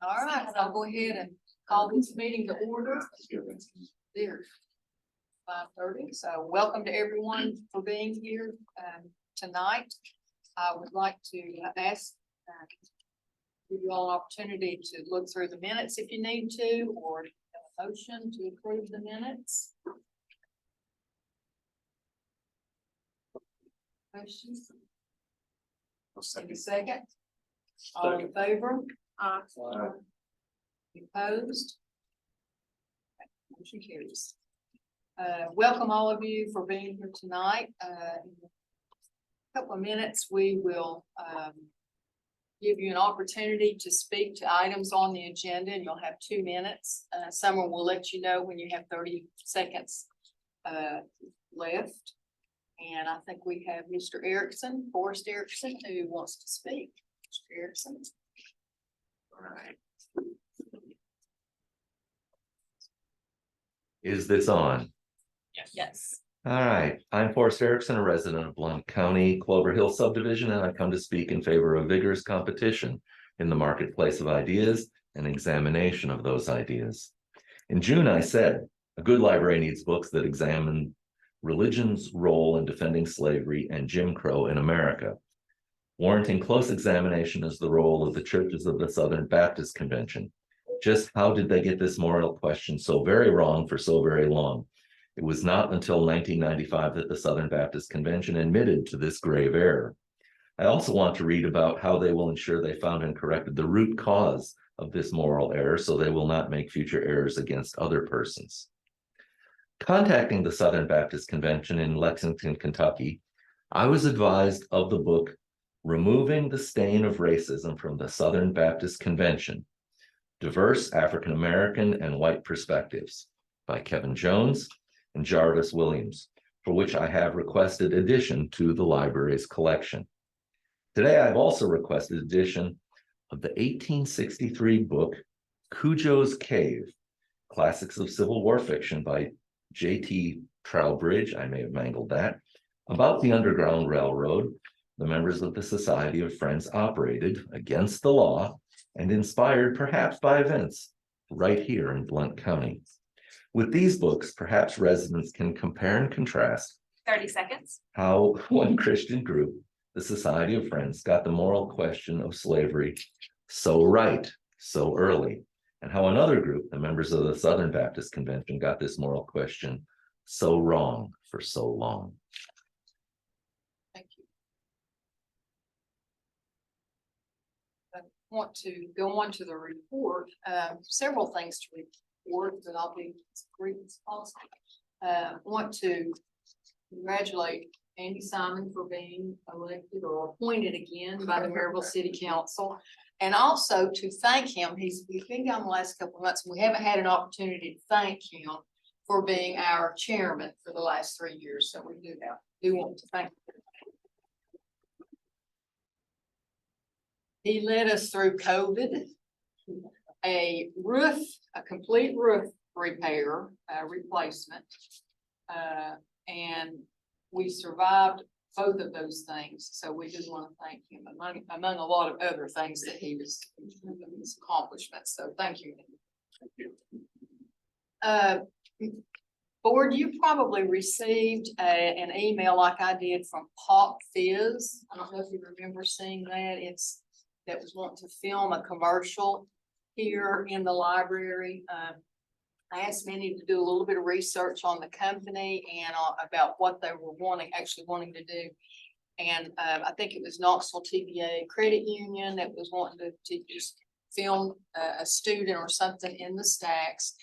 All right, I'll go ahead and call this meeting to order. There. 5:30. So welcome to everyone for being here tonight. I would like to ask, give you all an opportunity to look through the minutes if you need to, or a motion to approve the minutes. Questions? Any second? All in favor? Aye. Opposed? Motion carries. Welcome all of you for being here tonight. In a couple of minutes, we will give you an opportunity to speak to items on the agenda, and you'll have 2 minutes. Someone will let you know when you have 30 seconds left. And I think we have Mr. Erickson, Forrest Erickson, who wants to speak. Mr. Erickson. All right. Is this on? Yes. All right. I'm Forrest Erickson, a resident of Blount County, Clover Hill subdivision, and I come to speak in favor of vigorous competition in the marketplace of ideas and examination of those ideas. In June, I said, a good library needs books that examine religion's role in defending slavery and Jim Crow in America. Warranting close examination is the role of the churches of the Southern Baptist Convention. Just how did they get this moral question so very wrong for so very long? It was not until 1995 that the Southern Baptist Convention admitted to this grave error. I also want to read about how they will ensure they found and corrected the root cause of this moral error so they will not make future errors against other persons. Contacting the Southern Baptist Convention in Lexington, Kentucky, I was advised of the book Removing the Stain of Racism from the Southern Baptist Convention, Diverse African American and White Perspectives by Kevin Jones and Jarvis Williams, for which I have requested addition to the library's collection. Today, I've also requested addition of the 1863 book Cujo's Cave, Classics of Civil War Fiction by J.T. Trowbridge, I may have mangled that, about the Underground Railroad the members of the Society of Friends operated against the law and inspired perhaps by events right here in Blount County. With these books, perhaps residents can compare and contrast 30 seconds. How one Christian group, the Society of Friends, got the moral question of slavery so right, so early, and how another group, the members of the Southern Baptist Convention, got this moral question so wrong for so long. Thank you. I want to go on to the report. Several things to report, but I'll be as brief as possible. Want to congratulate Andy Simon for being elected or appointed again by the Maryville City Council. And also to thank him. He's been gone the last couple of months, and we haven't had an opportunity to thank him for being our chairman for the last 3 years. So we do want to thank him. He led us through COVID, a complete roof repair, replacement, and we survived both of those things. So we just want to thank him among a lot of other things that he was his accomplishments. So thank you. Board, you probably received an email like I did from Pop Fizz. I don't know if you remember seeing that. That was wanting to film a commercial here in the library. I asked many to do a little bit of research on the company and about what they were actually wanting to do. And I think it was Knoxville TBA Credit Union that was wanting to just film a student or something in the stacks.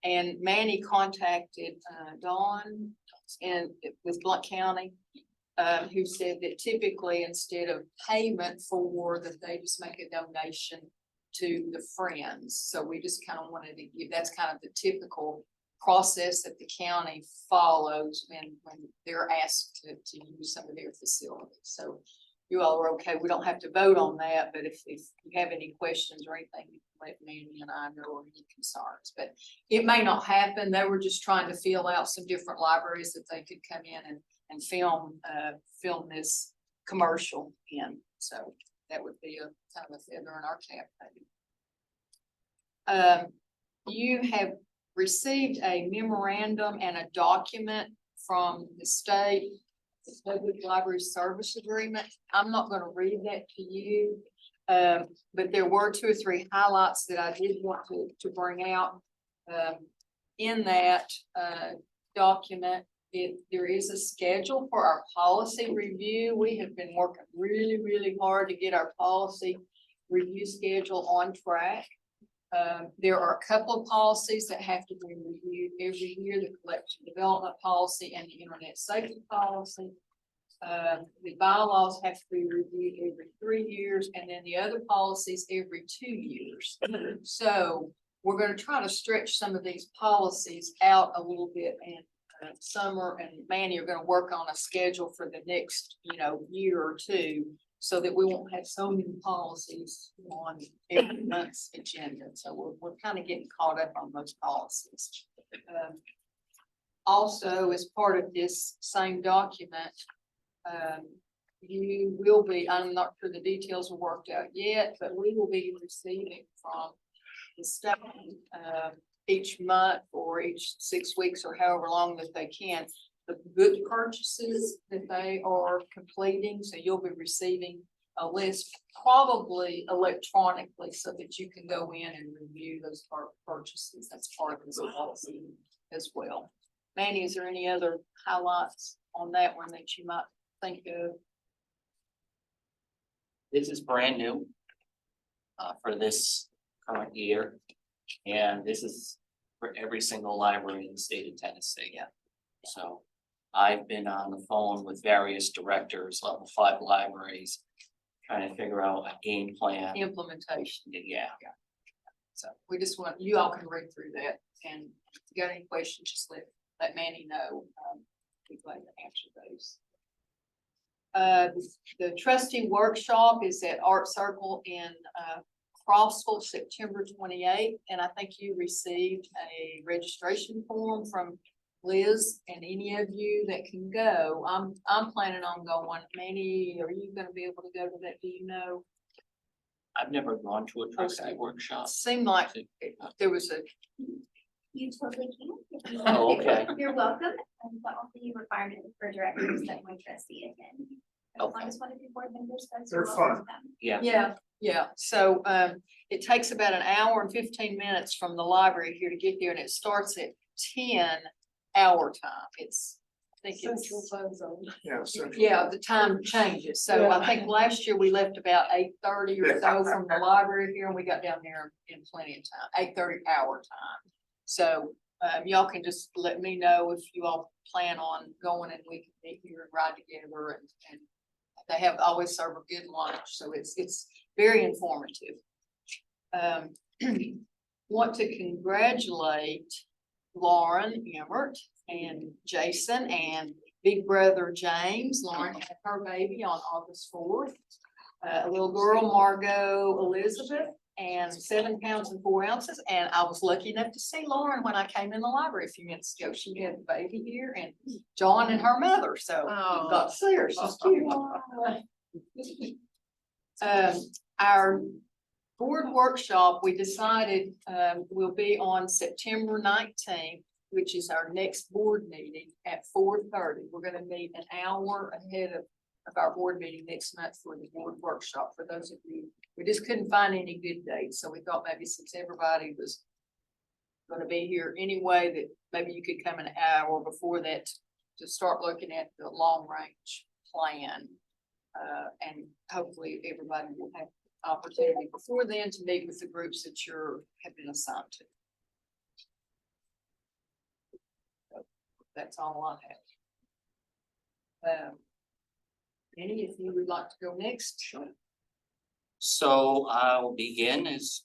And Manny contacted Dawn with Blount County, who said that typically instead of payment for that, they just make a donation to the friends. So we just kind of wanted to give, that's kind of the typical process that the county follows when they're asked to use some of their facilities. So you all are okay. We don't have to vote on that, but if you have any questions or anything, you can let Mandy and I know, or any concerns. But it may not happen. They were just trying to feel out some different libraries that they could come in and film this commercial in. So that would be a kind of a feather in our cap, maybe. You have received a memorandum and a document from the state Public Library Service Agreement. I'm not gonna read that to you. But there were 2 or 3 highlights that I did want to bring out. In that, document, there is a schedule for our policy review. We have been working really, really hard to get our policy review schedule on track. There are a couple of policies that have to be reviewed every year, the collection development policy and the internet safety policy. The bylaws have to be reviewed every 3 years, and then the other policies every 2 years. So we're gonna try to stretch some of these policies out a little bit, and Summer and Manny are gonna work on a schedule for the next, year or two, so that we won't have so many policies on every month's agenda. So we're kind of getting caught up on those policies. Also, as part of this same document, you will be, I'm not sure the details are worked out yet, but we will be receiving from the state each month or each 6 weeks or however long that they can, the good purchases that they are completing. So you'll be receiving a list, probably electronically, so that you can go in and review those purchases. That's part of this policy as well. Manny, is there any other highlights on that one that you might think of? This is brand new for this current year. And this is for every single library in the state of Tennessee. Yeah. So I've been on the phone with various directors, level 5 libraries, trying to figure out a game plan. Implementation. Yeah. So we just want, you all can read through that, and if you got any questions, just let Manny know. We'd glad to answer those. The trustee workshop is at Art Circle in Crossville, September 28th, and I think you received a registration form from Liz, and any of you that can go. I'm planning on going. Manny, are you gonna be able to go to that? Do you know? I've never gone to a trustee Okay. workshop. Seemed like there was a, You totally can. Oh, okay. You're welcome. And the only requirement for directors that one trustee attend. As long Okay. as one of your board members goes. They're you're welcome fun. to them. Yeah. yeah. So, it takes about an hour and 15 minutes from the library here to get there, and it starts at 10 our time. I think it's. Yeah, so Yeah, the time changes. So I think last year we left about 8:30 or so from the library here, and we got down there in plenty of time, 8:30 our time. So, y'all can just let me know if you all plan on going, and we can meet here and ride together, and they have always serve a good lunch, so it's very informative. Want to congratulate Lauren Emmert and Jason and big brother James. Lauren had her baby on August 4th. A little girl, Margot Elizabeth, and 7 pounds and 4 ounces. And I was lucky enough to see Lauren when I came in the library a few minutes ago. She had the baby here, and John and her mother. So I got to see her. She's cute. Our board workshop, we decided will be on September 19th, which is our next board meeting at 4:30. We're gonna meet an hour ahead of our board meeting next month for the board workshop. For those of you, we just couldn't find any good dates, so we thought maybe since everybody was gonna be here anyway, that maybe you could come an hour before that to start looking at the long range plan. And hopefully everybody will have opportunity before then to meet with the groups that have been assigned to. That's all I have. Any, if you would like to go next. Sure. So I'll begin as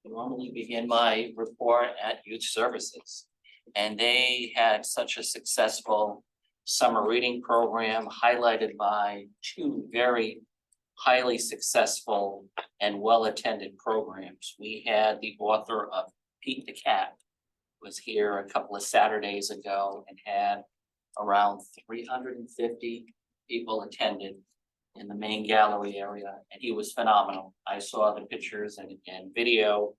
I normally begin my report at Youth Services. And they had such a successful summer reading program highlighted by 2 very highly successful and well-attended programs. We had the author of Pete the Cat was here a couple of Saturdays ago and had around 350 people attended in the main gallery area, and he was phenomenal. I saw the pictures and video,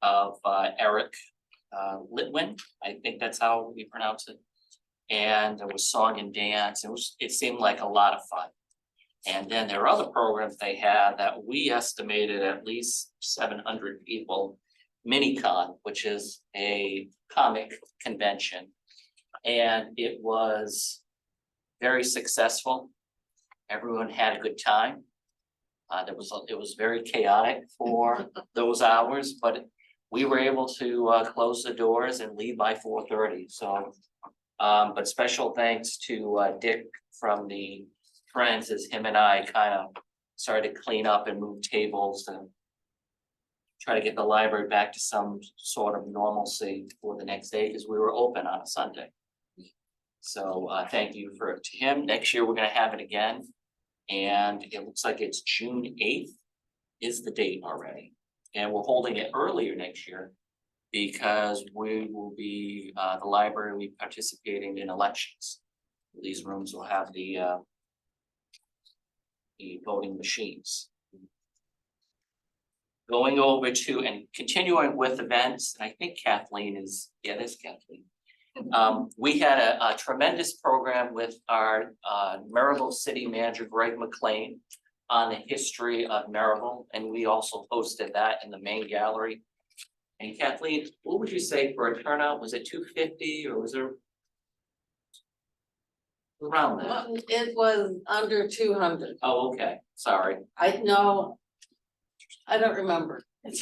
of Eric Litwin, I think that's how we pronounce it. And there was song and dance. It seemed like a lot of fun. And then there are other programs they had that we estimated at least 700 people. Minicon, which is a comic convention. And it was very successful. Everyone had a good time. It was very chaotic for those hours, but we were able to close the doors and leave by 4:30. So, but special thanks to Dick from the Friends, as him and I kind of started to clean up and move tables and try to get the library back to some sort of normalcy for the next day, because we were open on a Sunday. So thank you to him. Next year, we're gonna have it again. And it looks like it's June 8th is the date already. And we're holding it earlier next year because we will be, the library will be participating in elections. These rooms will have the voting machines. Going over to and continuing with events, and I think Kathleen is, yeah, that's Kathleen. We had a tremendous program with our Maryville City Manager Greg McLean on the history of Maryville, and we also posted that in the main gallery. And Kathleen, what would you say for a turnout? Was it 250 or was there around that? It was under 200. Oh, okay, sorry. I know. I don't remember. It's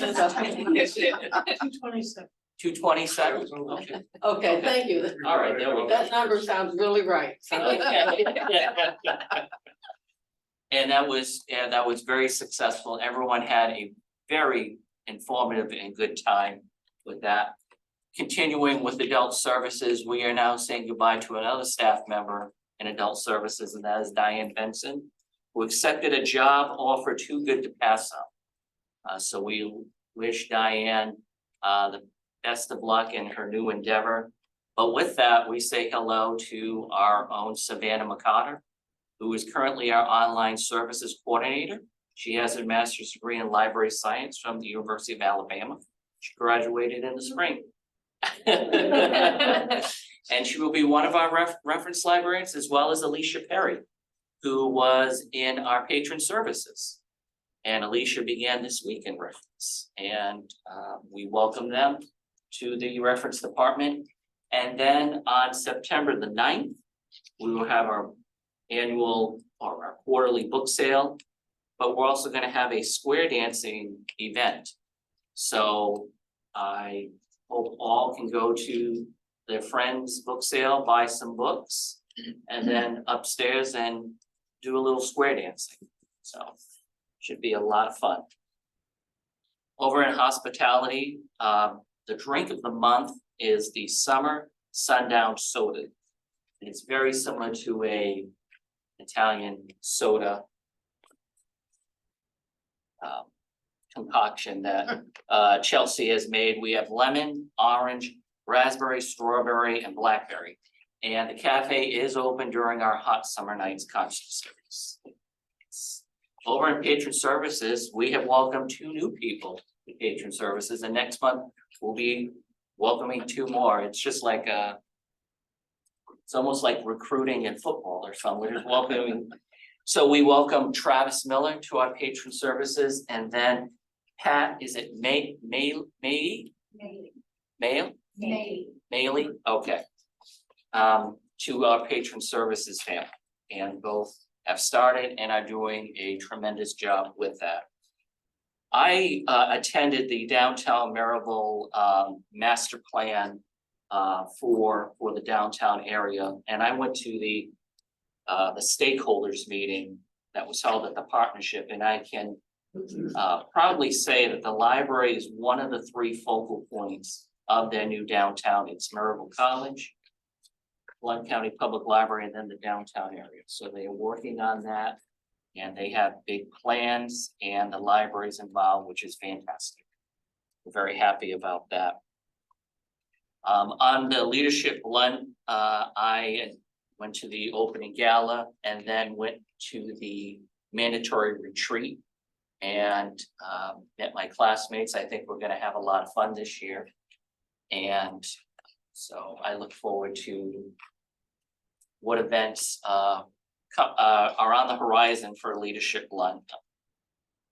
227, okay. Okay, thank you. All right, there we go. That number sounds really right. And that was very successful. Everyone had a very informative and good time with that. Continuing with adult services, we are now saying goodbye to another staff member in adult services, and that is Diane Benson, who accepted a job offer too good to pass up. So we wish Diane the best of luck in her new endeavor. But with that, we say hello to our own Savannah McCotter, who is currently our online services coordinator. She has a master's degree in library science from the University of Alabama. She graduated in the spring. And she will be one of our reference librarians, as well as Alicia Perry, who was in our patron services. And Alicia began this week in reference, and we welcome them to the reference department. And then on September the 9th, we will have our annual or our quarterly book sale, but we're also going to have a square dancing event. So I hope all can go to their friends' book sale, buy some books, and then upstairs and do a little square dancing. So should be a lot of fun. Over in hospitality, the drink of the month is the summer sundown soda. It's very similar to a Italian soda concoction that Chelsea has made. We have lemon, orange, raspberry, strawberry, and blackberry. And the cafe is open during our hot summer nights concert series. Over in patron services, we have welcomed 2 new people to patron services, and next month we'll be welcoming 2 more. It's just like it's almost like recruiting in football or something. We're just welcoming. So we welcome Travis Miller to our patron services, and then Pat, is it Mayle? Okay. To our patron services family, and both have started and are doing a tremendous job with that. I attended the downtown Maryville master plan for the downtown area, and I went to the stakeholders meeting that was held at the partnership, and I can proudly say that the library is one of the 3 focal points of their new downtown. It's Maryville College, Blount County Public Library, and then the downtown area. So they are working on that, and they have big plans, and the library is involved, which is fantastic. We're very happy about that. On the leadership lunch, I went to the opening gala and then went to the mandatory retreat. and met my classmates. I think we're gonna have a lot of fun this year. And so I look forward to what events are on the horizon for Leadership London.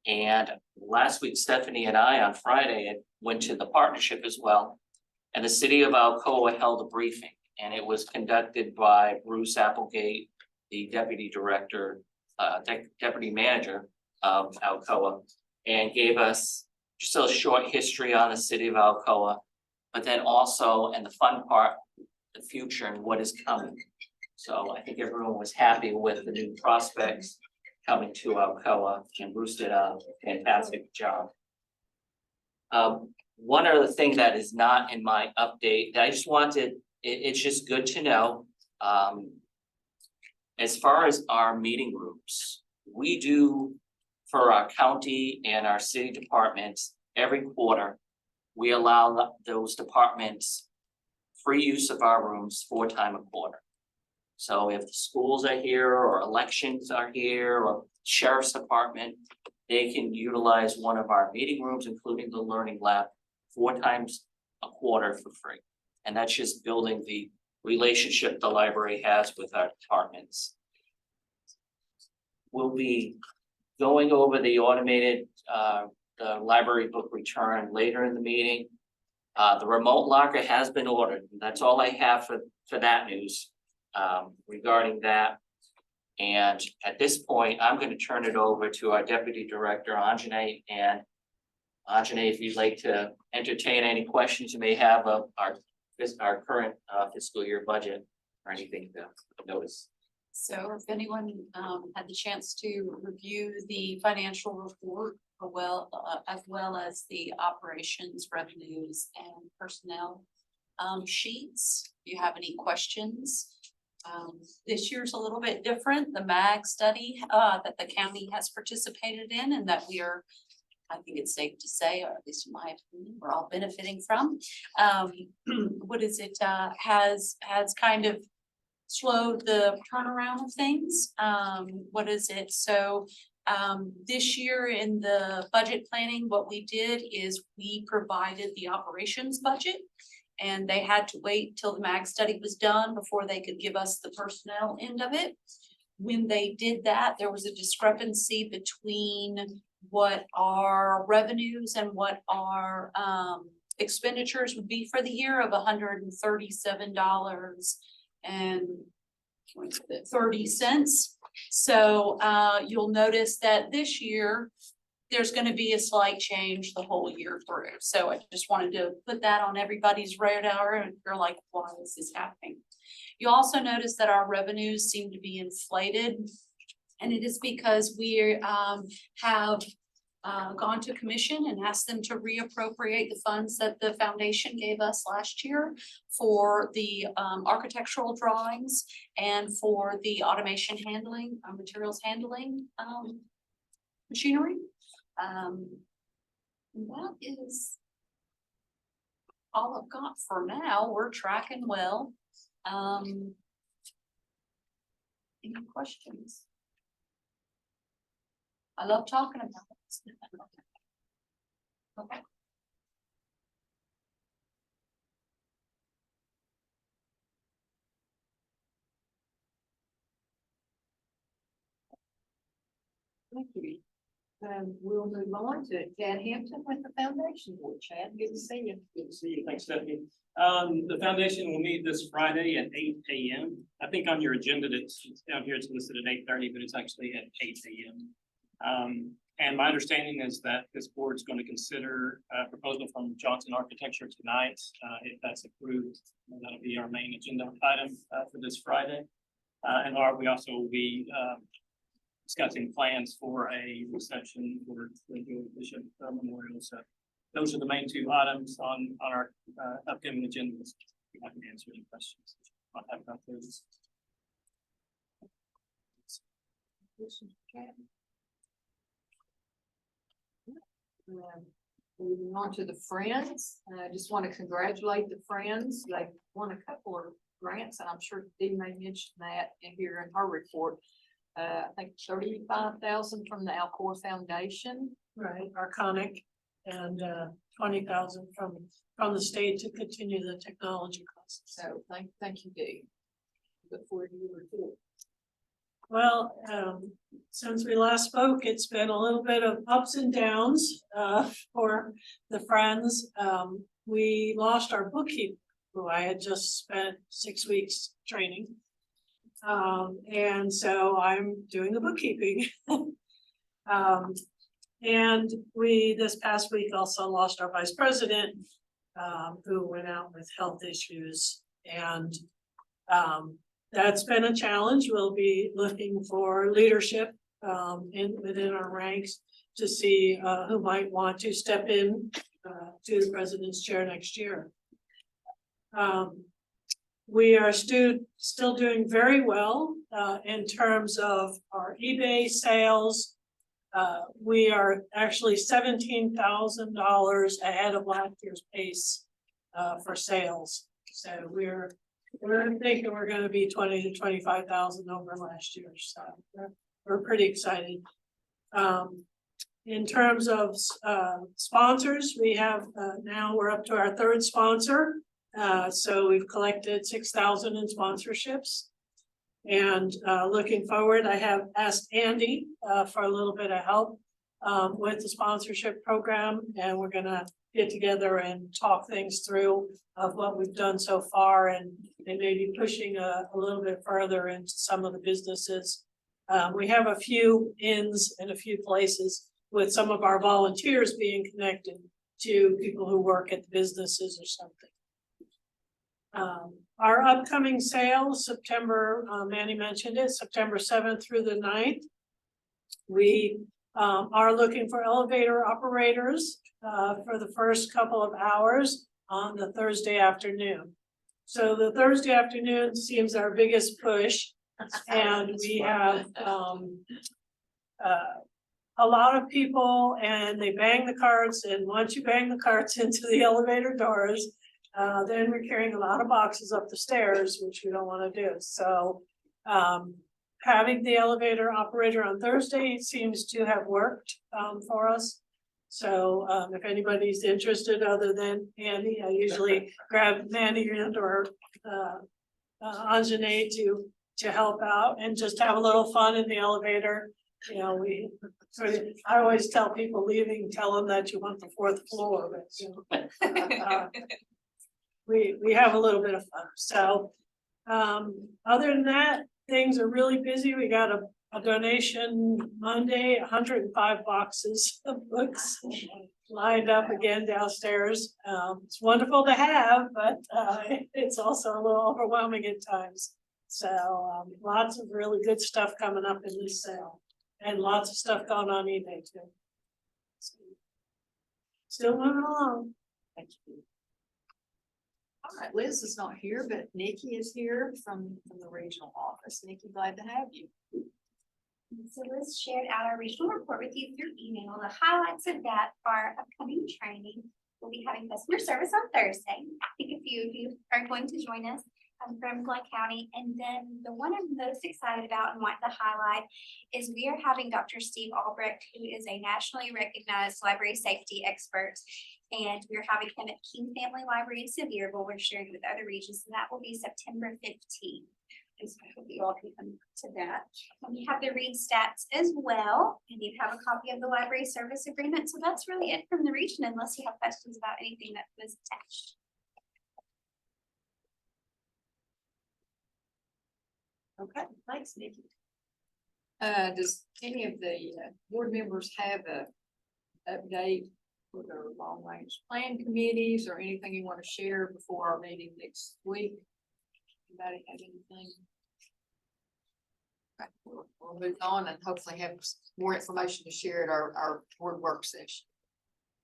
And last week, Stephanie and I on Friday went to the partnership as well. And the city of Alcoa held a briefing, and it was conducted by Bruce Applegate, the deputy director, deputy manager of Alcoa, and gave us just a short history on the city of Alcoa, but then also, and the fun part, the future and what is coming. So I think everyone was happy with the new prospects coming to Alcoa, and Bruce did a fantastic job. One other thing that is not in my update that I just wanted, it's just good to know. As far as our meeting rooms, we do for our county and our city departments, every quarter, we allow those departments free use of our rooms 4 times a quarter. So if the schools are here or elections are here or sheriff's department, they can utilize one of our meeting rooms, including the learning lab, 4 times a quarter for free. And that's just building the relationship the library has with our departments. We'll be going over the automated the library book return later in the meeting. The remote locker has been ordered. That's all I have for that news regarding that. And at this point, I'm going to turn it over to our Deputy Director, Anjanae. And Anjanae, if you'd like to entertain any questions you may have of our current fiscal year budget or anything to notice. So if anyone had the chance to review the financial report, as well as the operations, revenues, and personnel sheets, if you have any questions. This year's a little bit different. The MAG study that the county has participated in, and that we are, I think it's safe to say, or at least in my opinion, we're all benefiting from. Has kind of slowed the turnaround of things. This year in the budget planning, what we did is we provided the operations budget, and they had to wait till the MAG study was done before they could give us the personnel end of it. When they did that, there was a discrepancy between what our revenues and what our expenditures would be for the year of $137.30. So you'll notice that this year there's going to be a slight change the whole year through. So I just wanted to put that on everybody's radar, and you're like, why is this happening? You also notice that our revenues seem to be inflated, and it is because we have gone to commission and asked them to reappropriate the funds that the foundation gave us last year for the architectural drawings and for the automation handling, materials handling machinery. That is all I've got for now. We're tracking well. Any questions? I love talking about it. Okay. Thank you. We'll move on to Chad Hampton with the foundation board. Chad, good to see you. Good to see you. Thanks, Stephanie. The foundation will meet this Friday at 8 a.m. I think on your agenda that's down here, it's listed at 8:30, but it's actually at 8 a.m. And my understanding is that this board is going to consider a proposal from Johnson Architecture tonight. If that's approved, that'll be our main agenda item for this Friday. And we also will be discussing plans for a reception for the Bishop Memorial. So those are the main 2 items on our upcoming agendas. I can answer any questions I have about those. Moving on to the Friends. I just want to congratulate the Friends. They won a couple of grants, and I'm sure Dee may mention that in here in her report. I think 35,000 from the Alcor Foundation. Right, Arconic, and 20,000 from the state to continue the technology classes. So thank you, Dee. Look forward to your report. Well, since we last spoke, it's been a little bit of ups and downs for the Friends. We lost our bookkeeper, who I had just spent 6 weeks training. And so I'm doing the bookkeeping. And we, this past week, also lost our vice president, who went out with health issues. And that's been a challenge. We'll be looking for leadership within our ranks to see who might want to step in to the president's chair next year. We are still doing very well in terms of our eBay sales. We are actually $17,000 ahead of last year's pace for sales. So we're thinking we're gonna be 20 to 25,000 over last year. So we're pretty excited. In terms of sponsors, we have now we're up to our third sponsor. So we've collected 6,000 in sponsorships. And looking forward, I have asked Andy for a little bit of help with the sponsorship program, and we're gonna get together and talk things through of what we've done so far, and maybe pushing a little bit further into some of the businesses. We have a few ins in a few places with some of our volunteers being connected to people who work at the businesses or something. Our upcoming sales, September, Manny mentioned it, September 7th through the 9th. We are looking for elevator operators for the first couple of hours on the Thursday afternoon. So the Thursday afternoon seems our biggest push, and we have a lot of people, and they bang the carts, and once you bang the carts into the elevator doors, then we're carrying a lot of boxes up the stairs, which we don't want to do. So having the elevator operator on Thursday seems to have worked for us. So if anybody's interested other than Andy, I usually grab Manny and or Anjane to help out and just have a little fun in the elevator. You know, I always tell people leaving, tell them that you want the 4th floor, but you know, we have a little bit of fun. So other than that, things are really busy. We got a donation Monday, 105 boxes of books lined up again downstairs. It's wonderful to have, but it's also a little overwhelming at times. So lots of really good stuff coming up in this sale, and lots of stuff going on eBay too. So, still moving along. Thank you. All right, Liz is not here, but Nikki is here from the regional office. Nikki, glad to have you. So Liz shared out our regional report with you through email. The highlights of that are upcoming training. We'll be having customer service on Thursday. I think a few of you are going to join us from Blount County. And then the one I'm most excited about and want to highlight is we are having Dr. Steve Albrecht, who is a nationally recognized library safety expert. And we're having him at King Family Library in Sevierville. We're sharing with other regions, and that will be September 15th. And so I hope you all can come to that. And we have the read stats as well, and you have a copy of the library service agreement. So that's really it from the region, unless you have questions about anything that was attached. Okay, thanks, Nikki. Does any of the board members have a update for their long range plan committees or anything you want to share before our meeting next week? Anybody have anything? Okay, we'll move on and hopefully have more information to share at our board work session.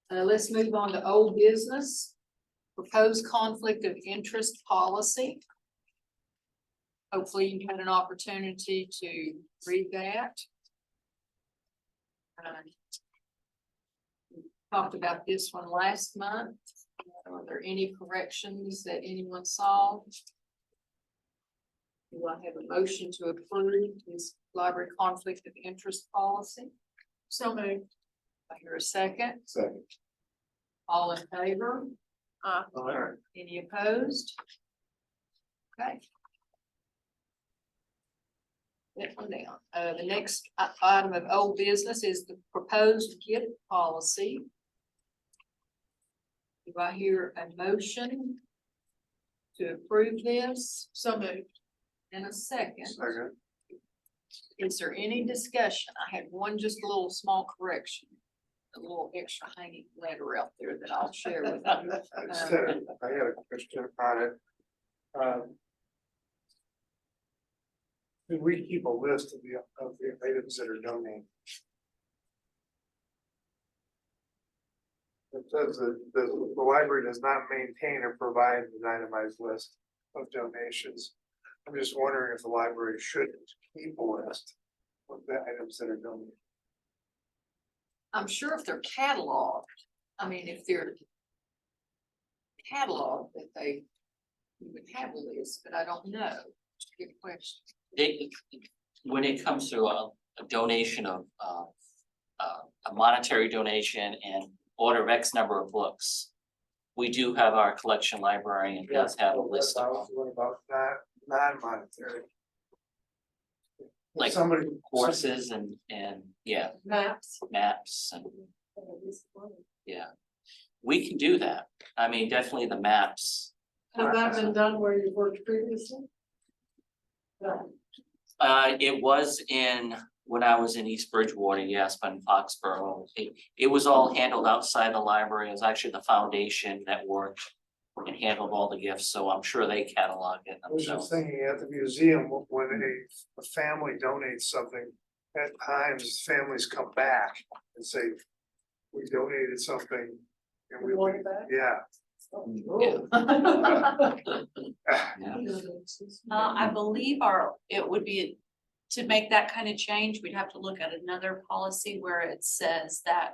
Let's move on to old business. Proposed conflict of interest policy. Hopefully you had an opportunity to read that. We talked about this one last month. Are there any corrections that anyone saw? Do I have a motion to approve this library conflict of interest policy? So moved. I hear a second. Second. All in favor? Alright. Any opposed? Okay. That one down. The next item of old business is the proposed gift policy. Do I hear a motion to approve this? So moved. And a second. Second. Is there any discussion? I had one just a little small correction. A little extra hanging letter out there that I'll share with you. I had a question on it. Do we keep a list of the items that are donated? It says that the library does not maintain or provide an itemized list of donations. I'm just wondering if the library should keep a list of the items that are donated. I'm sure if they're cataloged, I mean, if they're cataloged, that they would have a list, but I don't know. Good question. When it comes to a donation of, a monetary donation and order of X number of books, we do have our collection librarian does have a list of them. What about that non-monetary? If Like somebody Courses and, yeah, Maps. maps and, yeah. We can do that. I mean, definitely the maps. Have that been done where you worked previously? No. It was when I was in East Bridgewater, yes, but in Foxborough, it was all handled outside the library. It was actually the foundation that worked and handled all the gifts, so I'm sure they cataloged it I was just themselves. thinking at the museum, when a family donates something, at times families come back and say, we donated something. And we want it back? Yeah. I believe it would be, to make that kind of change, we'd have to look at another policy where it says that,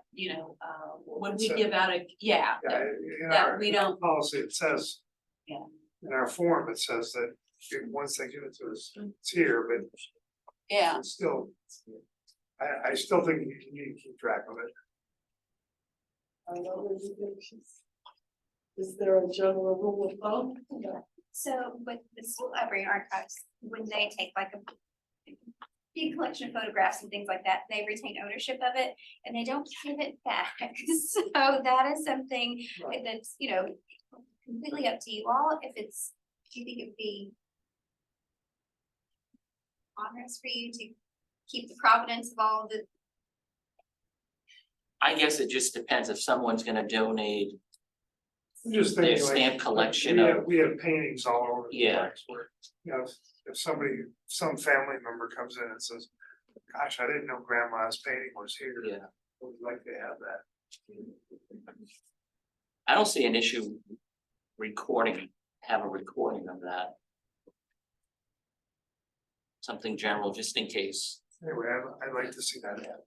when we give out Yeah, that we in our don't- policy, it says. Yeah. In our form, it says that once they give it to us, it's here, but yeah, it's still. I still think you need to keep track of it. Is there a general rule of thumb? So with the school library archives, when they take like a big collection of photographs and things like that, they retain ownership of it and they don't give it back. So that is something that's, completely up to you all. If you think it'd be honest for you to keep the provenance of all the. I guess it just depends if someone's gonna donate I'm just their thinking stamp collection we of, have, we have paintings all over the Yeah. place where, if some family member comes in and says, gosh, I didn't know grandma's painting was here. yeah. I would like to have that. I don't see an issue have a recording of that. Something general, just in case. Anyway, I'd like to see that happen.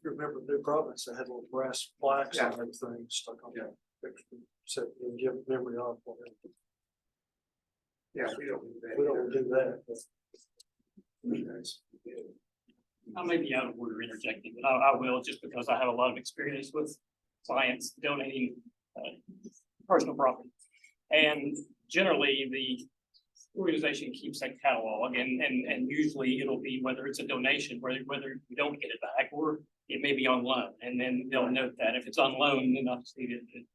Remember New Providence, they had little brass plaques and Yeah. everything stuck on there. So you give memory of it. Yeah, we don't do that. We don't do that. I may be out of order interjecting, but I will, just because I have a lot of experience with clients donating personal property. And generally, the organization keeps that catalog, and usually it'll be whether it's a donation, whether you don't get it back, or it may be on loan, and then they'll note that if it's on loan, then obviously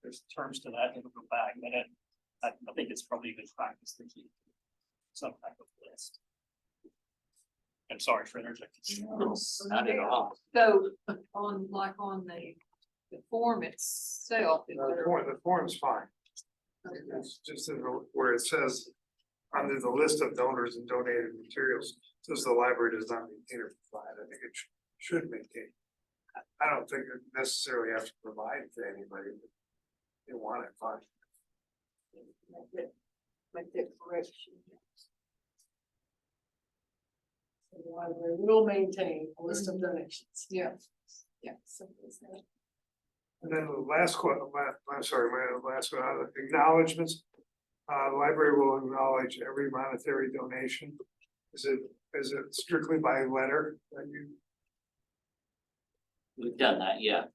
there's terms to that, it'll go back, but I think it's probably a good practice to keep some type of list. I'm sorry for interjecting. Not at all. So on the form itself. is there- The form's fine. It's just where it says, under the list of donors and donated materials, says the library does not maintain or provide. I think it should maintain. I don't think it necessarily have to provide to anybody. But they want it, fine. Make that correction. The library will maintain a list of donations. Yeah. Yeah. Simple as that. And then the last my last one, acknowledgements. The library will acknowledge every monetary donation Is it strictly by letter that you? We've done that, yeah.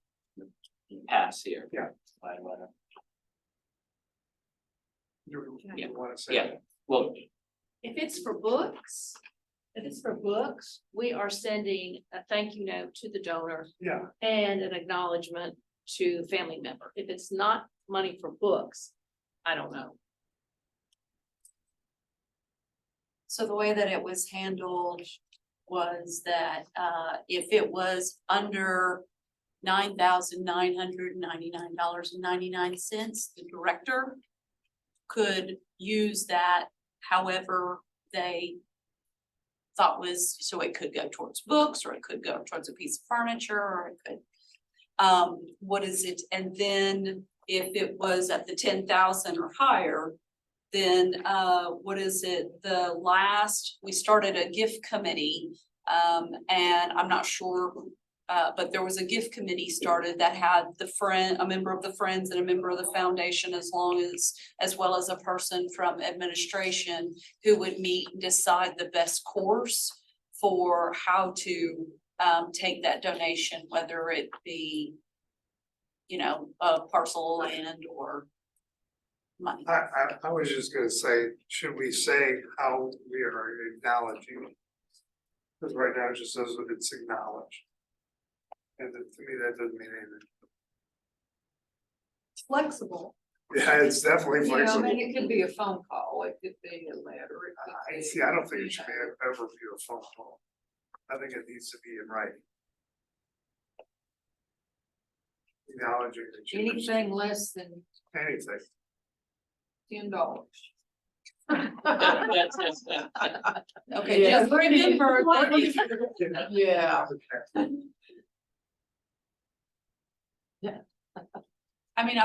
In past here. Yeah. By letter. You Yeah. want to say? Yeah, well, If it's for books, we are sending a thank you note to the donor Yeah, and an acknowledgement to the family member. If it's not money for books, I don't know. So the way that it was handled was that if it was under $9,999.99, the director could use that however they thought was, so it could go towards books, or it could go towards a piece of furniture, or it could. What is it? And then if it was at the 10,000 or higher, then what is it? We started a gift committee. And I'm not sure, but there was a gift committee started that had a member of the Friends and a member of the foundation, as well as a person from administration who would meet and decide the best course for how to take that donation, whether it be, a parcel of land or money. I was just gonna say, should we say how we are acknowledging? Because right now it just says that it's acknowledged. And to me, that doesn't mean anything. Flexible. Yeah, it's definitely Yeah, I flexible. mean, it could be a phone call, it could be a letter. It could be, See, I don't think it should be ever be a phone call. I think it needs to be in writing. Acknowledging that you. anything less than Anything. $10. Okay, Yeah. just remember that Yeah. I mean,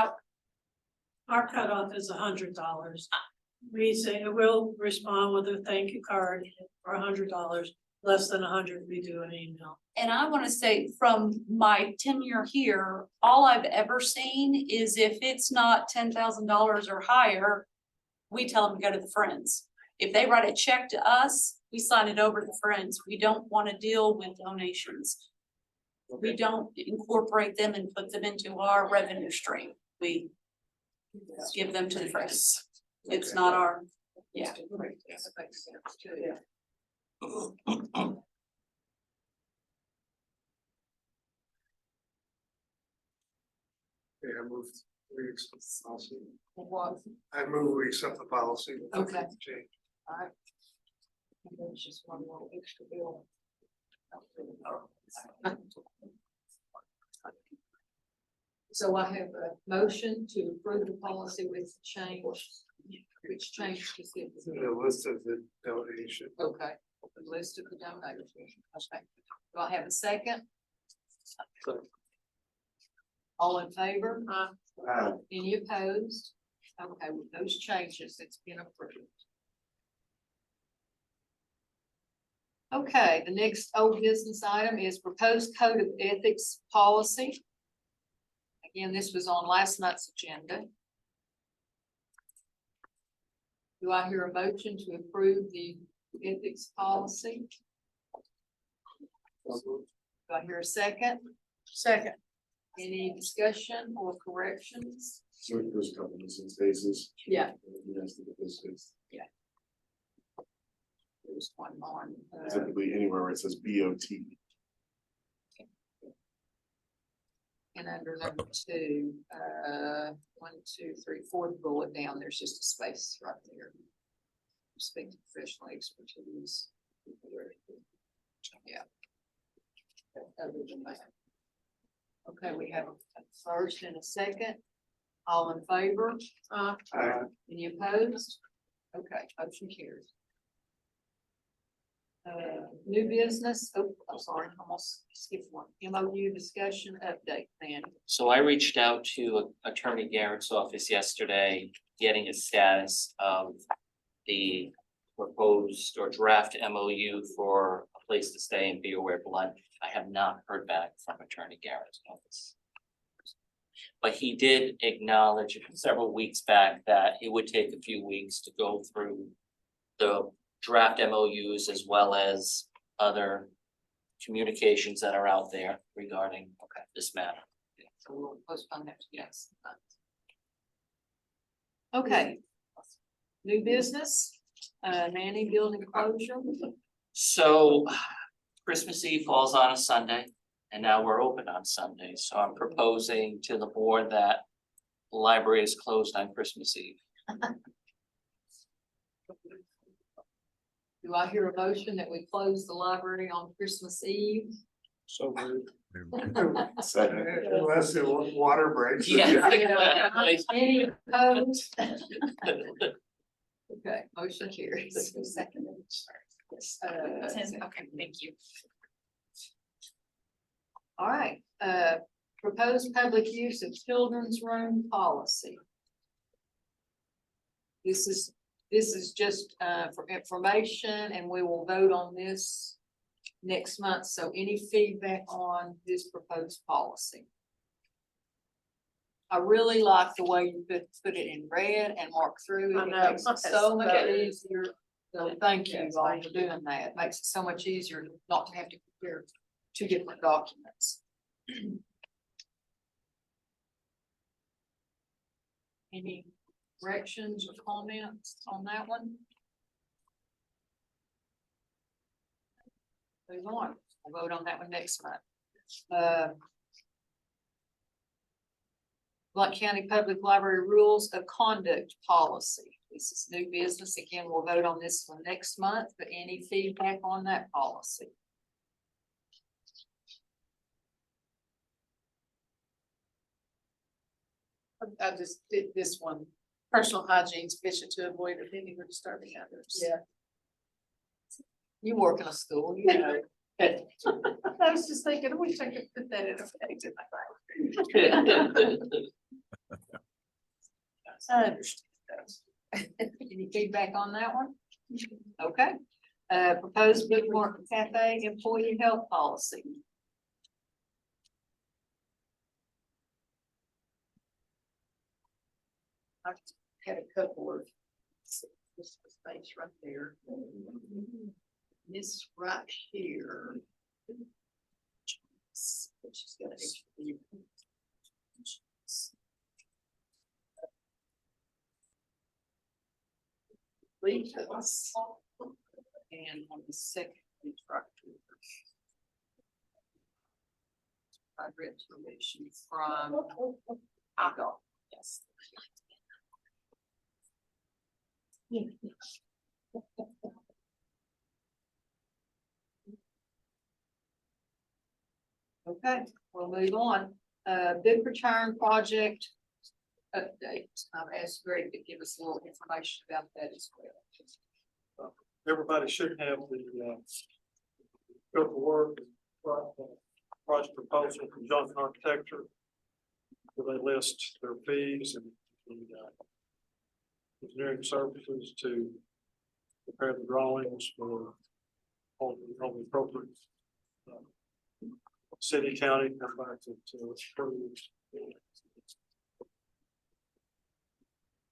Our cutoff is $100. We say we'll respond with a thank you card for $100, less than 100, we do an email. and I wanna say from my tenure here, all I've ever seen is if it's not $10,000 or higher, we tell them to go to the Friends. If they write a check to us, we sign it over to the Friends. We don't wanna deal with donations. We don't incorporate them and put them into our revenue stream. We give them to the Friends. It's not our, yeah. That makes sense too. Yeah, I moved. We accept the policy. What? I move we accept the policy. Okay. Change. Alright. And there's just one more extra bill. So I have a motion to approve the policy with change, which change is it? The list of the donation. Okay, the list of the donors. Okay, do I have a second? All in favor? Any opposed? Okay, with those changes, it's been approved. Okay, the next old business item is proposed code of ethics policy. Again, this was on last night's agenda. Do I hear a motion to approve the ethics policy? Do I hear a second? Second. Any discussion or corrections? So there's a couple of missing spaces. Yeah. Yes, because it's There's one more. typically anywhere where it says BOT. And under number two, 1, 2, 3, 4th bullet down, there's just a space right there. Speaking professional expertise. Yeah. Other than that. Okay, we have a first and a second. All in favor? Any opposed? Okay, motion carries. New business, oh, I'm sorry, almost skipped one. MOU discussion update then. So I reached out to Attorney Garrett's office yesterday, getting a status of the proposed or draft MOU for a place to stay in Be Aware Blount. I have not heard back from Attorney Garrett's office. But he did acknowledge several weeks back that it would take a few weeks to go through the draft MOUs as well as other communications that are out there regarding this matter. So we'll postpone that, yes. Okay. New business, Manny building closure. So Christmas Eve falls on a Sunday and now we're open on Sunday. So I'm proposing to the board that the library is closed on Christmas Eve. Do I hear a motion that we close the library on Christmas Eve? So moved. Unless the water breaks. Yeah. Any opposed? Okay, motion carries. Second. Okay, thank you. All right, proposed public use of children's room policy. This is just for information, and we will vote on this next month. So any feedback on this proposed policy? I really like the way you put it in red and mark through it. It makes it so much easier. So thank you all for doing that. It makes it so much easier not to have to compare two different documents. Any corrections or comments on that one? Move on. We'll vote on that one next month. Blount County Public Library Rules of Conduct Policy. This is new business. Again, we'll vote on this one next month, but any feedback on that policy? I just did this one, personal hygiene sufficient to avoid offending or disturbing others. Yeah. You work in a school, you know. I was just thinking, I wish I could put that in a page in my life. I understand that. Any feedback on that one? Okay. Proposed bookmark cafe employee health policy. I had a couple of, this was space right there. This right here. Which is gonna be. Leave us. And on the second page, right here. I read permission from. I got, yes. Okay, we'll move on. Big return project update. I've asked Greg to give us a little information about that as well. Everybody should have the scope of work, project proposal from Johnson Architecture. Where they list their fees and engineering services to prepare the drawings for all the appropriate city, county, come back to approve.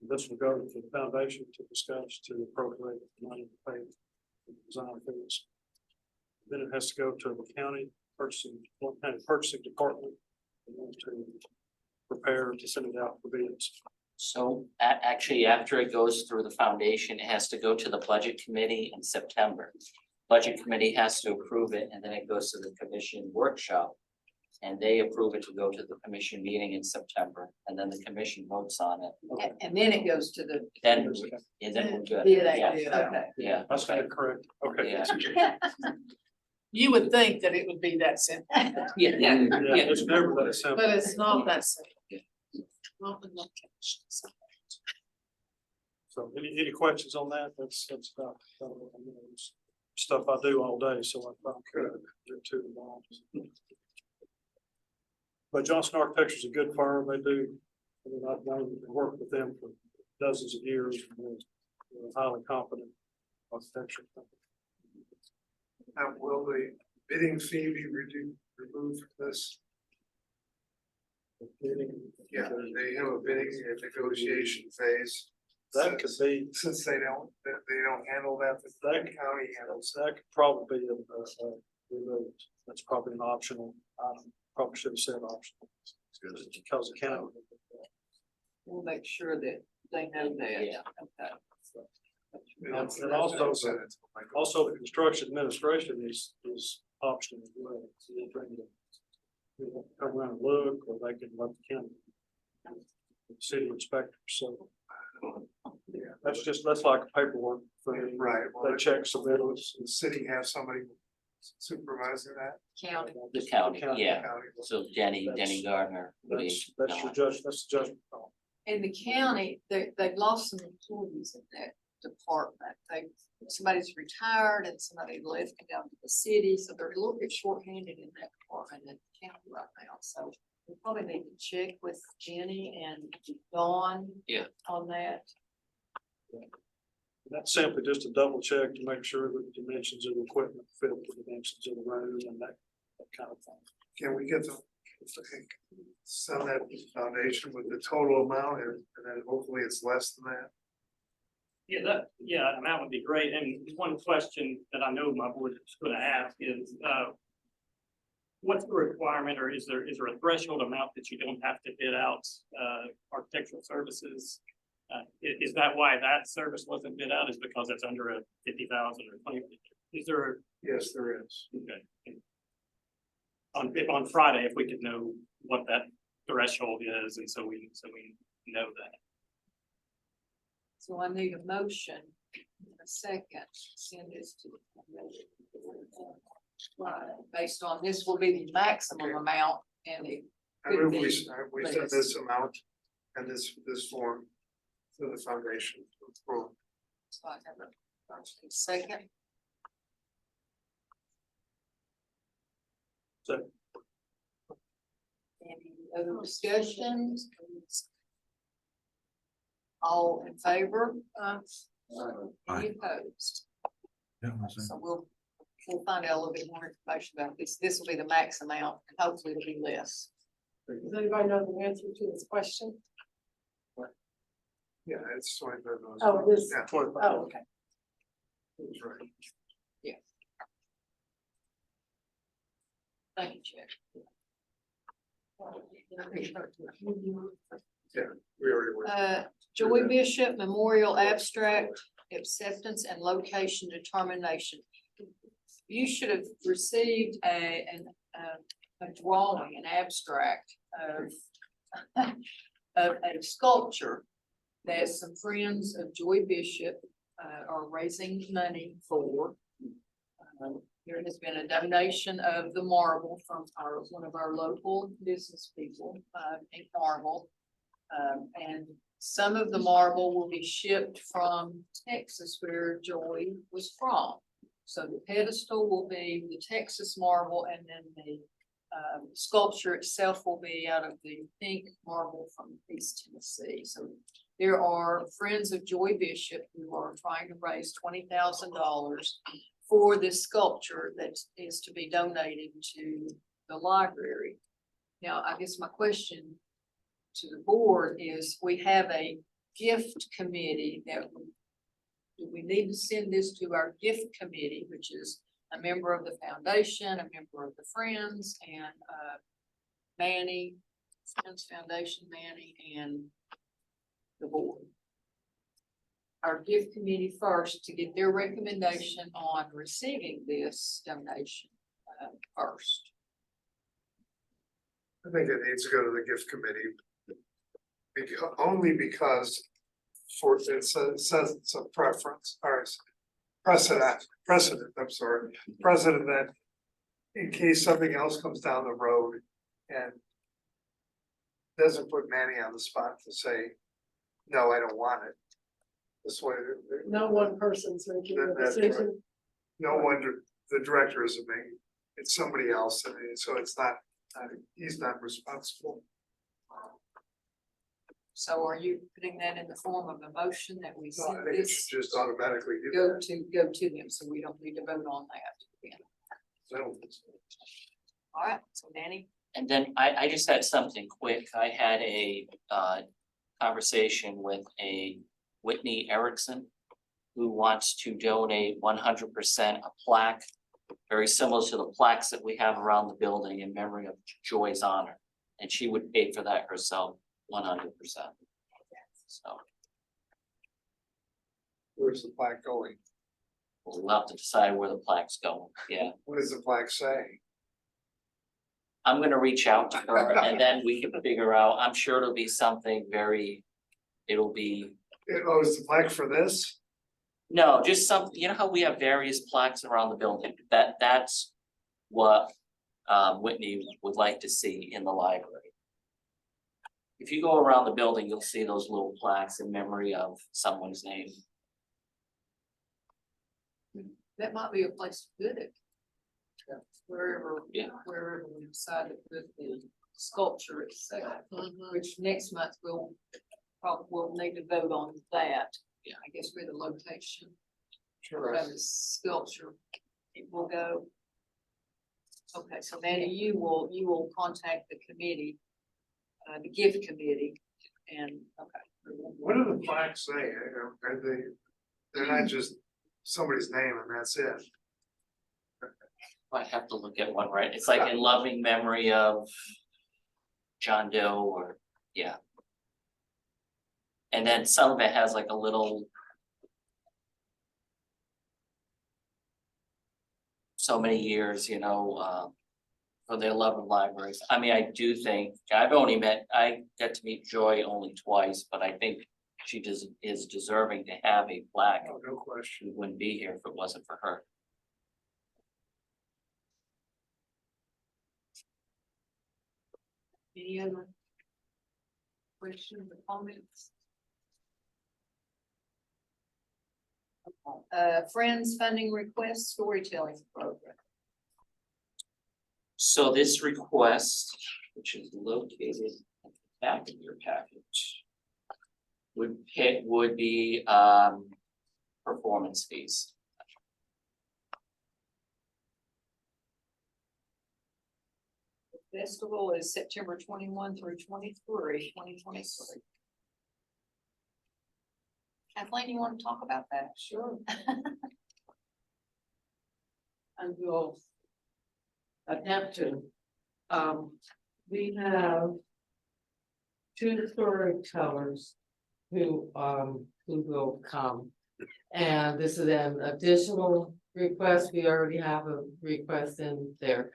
This will go to the foundation to discuss to appropriate the money to pay the design fees. Then it has to go to the county purchasing department to prepare to send it out for bids. So actually, after it goes through the foundation, it has to go to the budget committee in September. Budget committee has to approve it and then it goes to the commission workshop. And they approve it to go to the commission meeting in September and then the commission votes on it. And then it goes to the. Then we're good. Yeah, Yeah, okay. yeah. That's correct. Okay. Yeah. You would think that it would be that simple, Yeah, Yeah, it's never that simple. but it's not that simple. So any questions on that? That's about stuff I do all day, so I could do two tomorrow. But Johnson Architecture is a good firm. They do, I mean, I've known and worked with them for dozens of years. They're highly competent architecture company. Will the bidding fee be removed from this? Yeah, they have a bidding and negotiation phase. That could be, Since they don't handle that, the county handles. that could probably be, removed. That's probably an optional, probably should have said optional. Because the county. We'll make sure that they know that. Yeah. Okay. And also the construction administration is optional as well. So they bring the- come around and look, or they can let the county. The city inspector, so. Yeah, that's like paperwork for the, Right. they check submittals. Does the city have somebody supervising that? County. The county, yeah. County? So Denny Gardner. would be That's your gone. judge, that's the judgment call. In the county, they've lost some employees in that department. Somebody's retired and somebody left and down to the city, so they're a little bit shorthanded in that department in the county right now, so we probably need to check with Jenny and Dawn. Yeah. On that. That's simply just a double check to make sure that the dimensions of the equipment fit the dimensions of the road and that kind of thing. Can we get send that foundation with the total amount and then hopefully it's less than that? Yeah, and that would be great. And one question that I know my board is gonna ask is, what's the requirement, or is there a threshold amount that you don't have to bid out, architectural services? Is that why that service wasn't bid out, is because it's under a 50,000 or 20? Is there? Yes, there is. Okay. On Friday, if we could know what that threshold is, and so we know that. So I need a motion, in a second, send this to. Based on this will be the maximum amount and it. I move we send this amount and this form to the foundation. for So I have a first and second. So Any other discussions? All in favor? Any opposed? So we'll find out a little bit more information about this. This will be the max amount and hopefully it'll be less. Does anybody know the answer to this question? Yeah, it's 25. Oh, it is. Yeah, 25. Oh, okay. that's right. Thank you, Chair. We already were. Joy Bishop Memorial Abstract Acceptance and Location Determination. You should have received a drawing, an abstract of a sculpture that some friends of Joy Bishop are raising money for. There has been a donation of the marble from one of our local business people, Ink Marble. And some of the marble will be shipped from Texas, where Joy was from. So the pedestal will be the Texas marble, and then the sculpture itself will be out of the pink marble from East Tennessee. So there are friends of Joy Bishop who are trying to raise $20,000 for this sculpture that is to be donated to the library. Now, I guess my question to the board is, we have a gift committee that do we need to send this to our gift committee, which is a member of the foundation, a member of the Friends, and Manny, Friends Foundation, Manny, and the board. Our gift committee first to get their recommendation on receiving this donation first. I think it needs to go to the gift committee. Only because it says it's a preference, or precedent, that in case something else comes down the road and doesn't put Manny on the spot to say, no, I don't want it. This way. No one person's making the That's right. decision. No wonder the director isn't making, it's somebody else, and so it's not, he's not responsible. So are you putting that in the form of a motion that we So I send think it this should just automatically do go that. to them, so we don't need to vote on that? So, All right, so Danny, And then I just had something quick. I had a conversation with a Whitney Erickson, who wants to donate 100% a plaque, very similar to the plaques that we have around the building in memory of Joy's honor. And she would pay for that herself, 100%. So Where's the plaque going? we'll have to decide where the plaque's going, yeah. What does the plaque say? I'm gonna reach out to her and then we can figure out, I'm sure it'll be something very, it'll be, Oh, is the plaque for this? no, just some, you know how we have various plaques around the building? That's what Whitney would like to see in the library. If you go around the building, you'll see those little plaques in memory of someone's name. That might be a place to put it. Wherever, Yeah. wherever we decide to put the sculpture itself, which next month we'll need to vote on that. Yeah. I guess where the location Sure. of the sculpture, it will go. Okay, so Manny, you will contact the committee, the gift committee, and, okay. What do the plaques say? Are they, they're not just somebody's name and that's it? I have to look at one, right? It's like in loving memory of John Doe or, yeah. And then some of it has like a little. So many years, you know, for their love of libraries. I mean, I do think, I got to meet Joy only twice, but I think she is deserving to have a plaque. Oh, no question. She wouldn't be here if it wasn't for her. Any other questions or comments? Friends funding request storytelling program. So this request, which is located at the back of your package. Would be performance fees. Festival is September 21 through 23, 2023. Kathleen, you want to talk about that? Sure. I will attempt to. We have two storytellers who will come. And this is an additional request. We already have a request in there.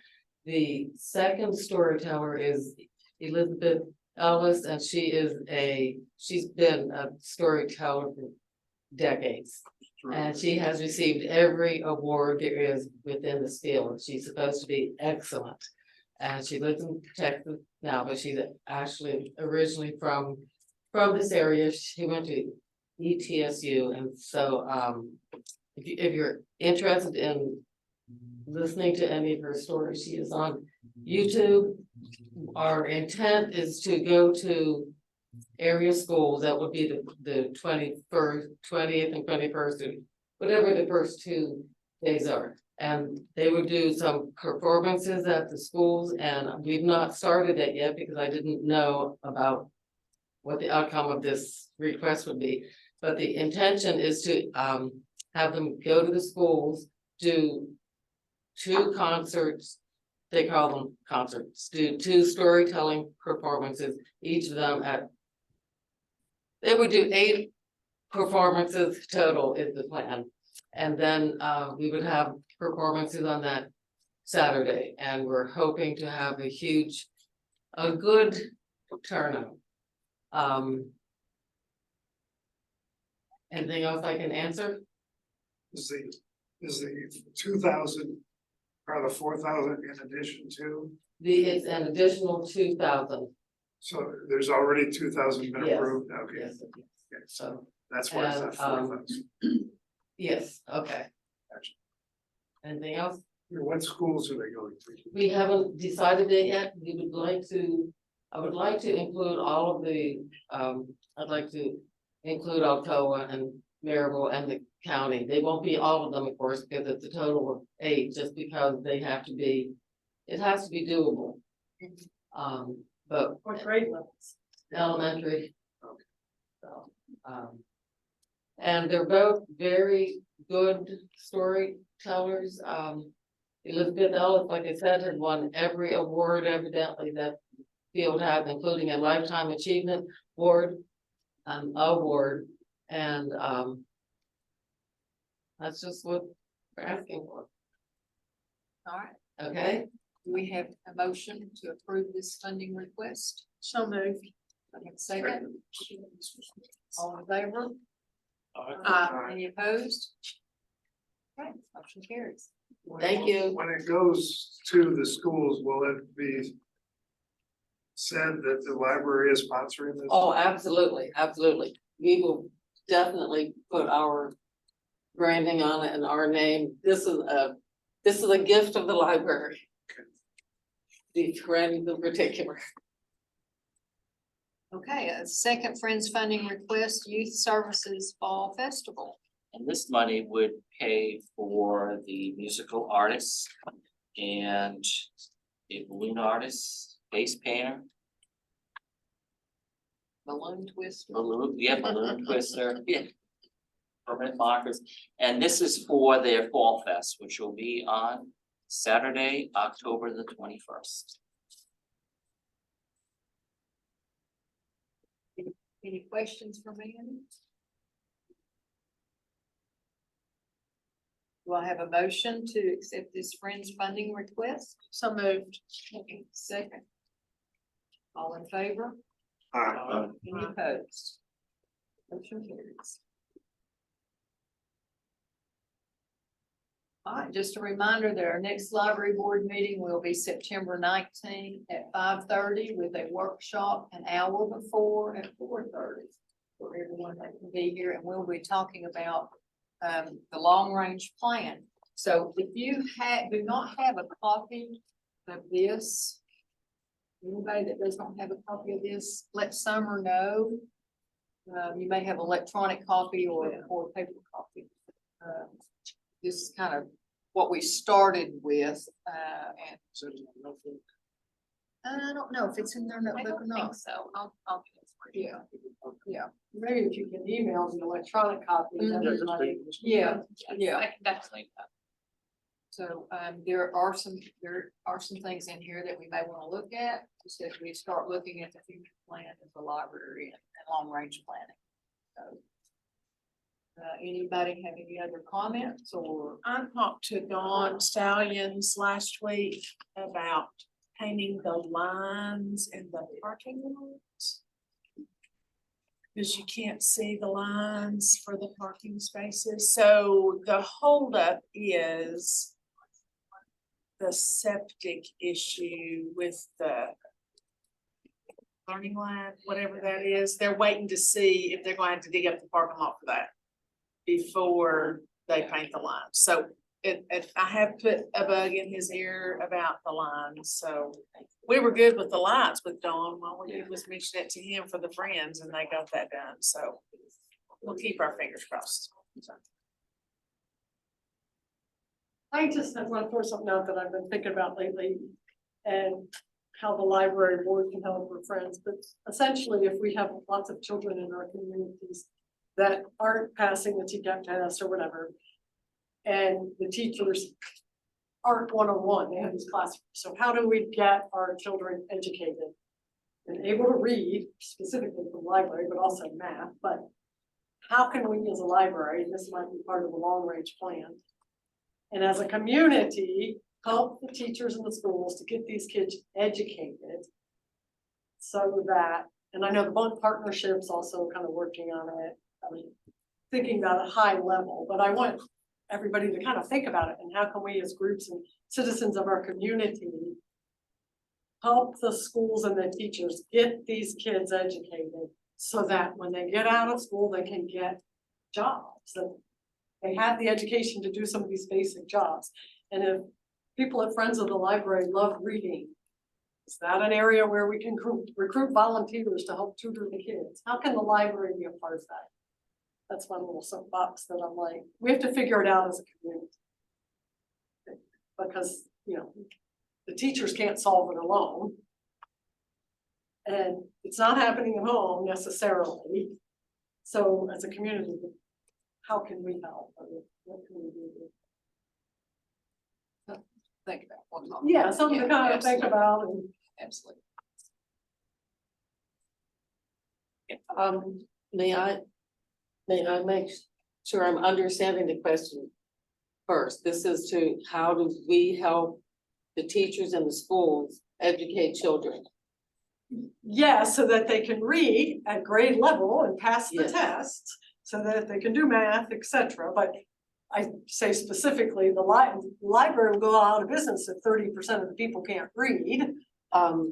The second storyteller is Elizabeth Ellis, and she's been a storyteller for decades. And she has received every award there is within the field. She's supposed to be excellent. And she lives in Texas now, but she's actually originally from this area. She went to ETSU, and so if you're interested in listening to any of her stories, she is on YouTube. Our intent is to go to area schools. That would be the 20th and 21st, or whatever the first 2 days are. And they would do some performances at the schools, and we've not started that yet because I didn't know about what the outcome of this request would be. But the intention is to have them go to the schools, do 2 concerts. They call them concerts, do 2 storytelling performances, each of them they would do 8 performances total is the plan. And then we would have performances on that Saturday, and we're hoping to have a good turnout. Anything else I can answer? Is the 2,000 or the 4,000 in addition to? It's an additional 2,000. So there's already 2,000 been Yes. approved, okay. Yes, Okay, so, that's why it's at and, 4,000. yes, okay. Anything else? What schools are they going to? We haven't decided it yet. I would like to include all of the, I'd like to include Alcoa and Maryville and the county. They won't be all of them, of course, because it's a total of 8, just because it has to be doable. But What grade levels? elementary. So, And they're both very good storytellers. Elizabeth Ellis, like I said, has won every award evidently that field has, including a Lifetime Achievement Award. And that's just what we're asking for, All right, okay? we have a motion to approve this funding request. So moved. I have a second. All in favor? Aye. Any opposed? Okay, motion carries. Thank you. When it goes to the schools, will it be said that the library is sponsoring this? Oh, absolutely, absolutely. We will definitely put our branding on it and our name. This is a gift of the library. These brandings in particular. Okay, a second Friends Funding request, Youth Services Fall Festival. And this money would pay for the musical artists and a balloon artist, bass painter, Balloon Twister. balloon twister, yeah. Permanent markers, and this is for their Fall Fest, which will be on Saturday, October the 21st. Any questions for me? Do I have a motion to accept this Friends Funding request? So moved. Second. All in favor? Aye. Any opposed? Motion carries. All right, just a reminder that our next library board meeting will be September 19th at 5:30 with a workshop an hour before at 4:30. For everyone that can be here, and we'll be talking about the long range plan. So if you do not have a copy of this, anybody that does not have a copy of this, let Summer know. You may have electronic copy or paper copy. This is kind of what we started with, and I don't know if it's in their I notebook or don't think not. so. I'll. Yeah, Maybe if you can email the electronic copy. Mhm. everybody- yeah, yeah. I can definitely. So, there are some things in here that we may want to look at, just as we start looking at the future plan of the library and long range planning. So. Anybody have any other comments or? I talked to Dawn Stallions last week about painting the lines in the parking lots. Cause you can't see the lines for the parking spaces, so the holdup is the septic issue with the learning line, whatever that is. They're waiting to see if they're going to have to dig up the parking lot for that before they paint the lines. So if I have put a bug in his ear about the lines, so we were good with the lights with Dawn. All we did was mention it to him for the friends and they got that done. So we'll keep our fingers crossed. I just want to throw something out that I've been thinking about lately and how the library board can help our friends, but essentially if we have lots of children in our communities that aren't passing the TCAP test or whatever, and the teachers aren't one-on-one, they have these classrooms. So how do we get our children educated and able to read, specifically from the library, but also math, but how can we as a library, and this might be part of the long range plan, and as a community, help the teachers in the schools to get these kids educated so that, and I know the Blount Partnership's also kind of working on it, I mean, thinking about a high level, but I want everybody to kind of think about it and how can we as groups and citizens of our community help the schools and the teachers get these kids educated so that when they get out of school, they can get jobs, that they have the education to do some of these basic jobs. And if people at Friends of the Library love reading, is that an area where we can recruit volunteers to help tutor the kids? How can the library be a part of that? That's my little soapbox that I'm like, we have to figure it out as a community. Because, you know, the teachers can't solve it alone. And it's not happening at home necessarily. So as a community, how can we help? What can we do? Think about one time. Yeah, something to kind of think absolutely. about and. Absolutely. May I make sure I'm understanding the question first? This is to, how do we help the teachers in the schools educate children? Yeah, so that they can read at grade level and pass the Yes. test, so that they can do math, etc. But I say specifically, the library will go out of business if 30% of the people can't read.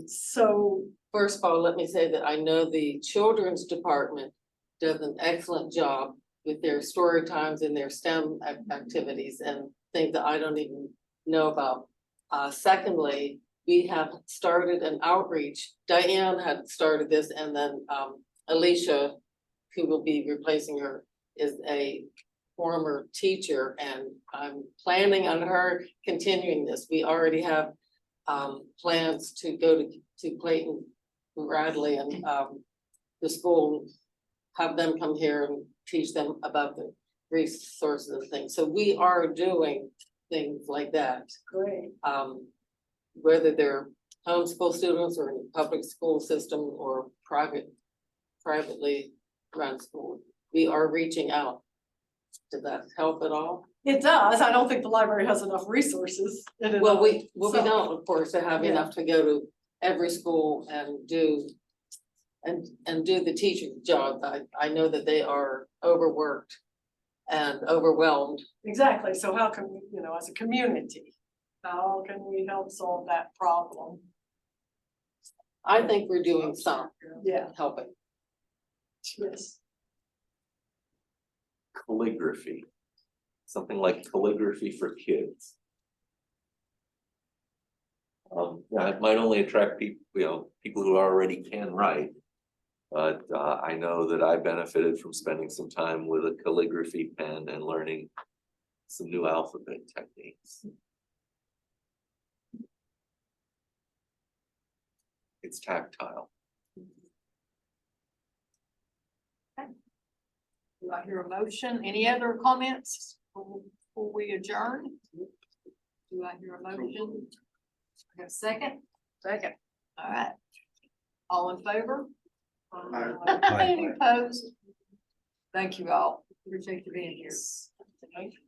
So, First of all, let me say that I know the children's department does an excellent job with their story times and their STEM activities and things that I don't even know about. Secondly, we have started an outreach. Diane had started this, and then Alicia, who will be replacing her, is a former teacher, and I'm planning on her continuing this. We already have plans to go to Clayton, Bradley, and the school, have them come here and teach them about the resources and things. So we are doing things like that. great. Whether they're homeschool students or in the public school system or privately run school, we are reaching out. Does that help at all? It does. I don't think the library has enough resources. in and Well, of we itself. don't, of course, to have Yeah. enough to go to every school and do the teaching job. I know that they are overworked and overwhelmed. Exactly. So how can we, as a community, how can we help solve that problem? I think we're doing some Yeah, helping. yes. Calligraphy. Something like calligraphy for kids. Yeah, it might only attract people, people who already can write. But I know that I benefited from spending some time with a calligraphy pen and learning some new alphabet techniques. It's tactile. Do I hear a motion? Any other comments before we adjourn? Do I hear a motion? I got a second? Second. All right. All in favor? Any opposed? Thank you all. Appreciate you being here. Thank you.